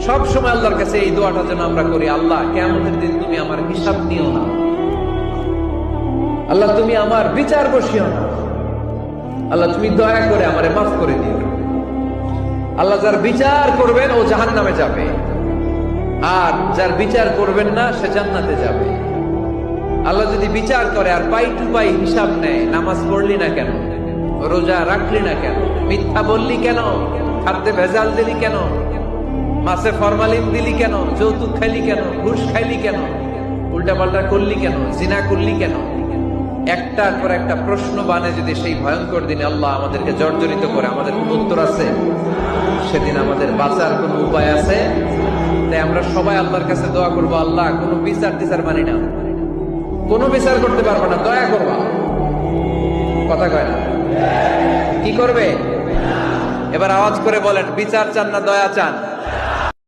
সব সময় আল্লাহর কাছে এই দোয়াটা যেন আমরা করি, আল্লাহ কিয়ামতের দিন তুমি আমার হিসাব নিও না, আল্লাহ তুমি আমার বিচার বসিও না, আল্লাহ তুমি দয়া করে আমারে মাফ করে দিও। আল্লাহ যার বিচার করবেন ও জাহান্নামে যাবে, আর যার বিচার করবেন না সে জান্নাতে যাবে। আল্লাহ যদি বিচার করে আর পাই টু পাই হিসাব নেয়, নামাজ পড়লি না কেন, রোজা রাখলি না কেন, মিথ্যা বললি কেন, খাদ্যে ভেজাল দিলি কেন, মাছে ফরমালিন দিলি কেন, যৌতুক খাইলি কেন, ঘুষ খাইলি কেন, উল্টাপাল্টা করলি কেন, জিনা করলি কেন, একটার পর একটা প্রশ্ন বানে যদি সেই ভয়ঙ্কর দিনে আল্লাহ আমাদেরকে জর্জরিত করে, আমাদের কোন উত্তর আছে? সেদিন আমাদের বাঁচার কোন উপায় আছে? তাই আমরা সবাই আল্লাহর কাছে দোয়া করবো, আল্লাহ কোনো বিচার টিচার মানি না, কোনো বিচার করতে পারবো না, দয়া করবা। কথা কয় না? কি করবে? এবার আওয়াজ করে বলেন, বিচার চান না দয়া চান?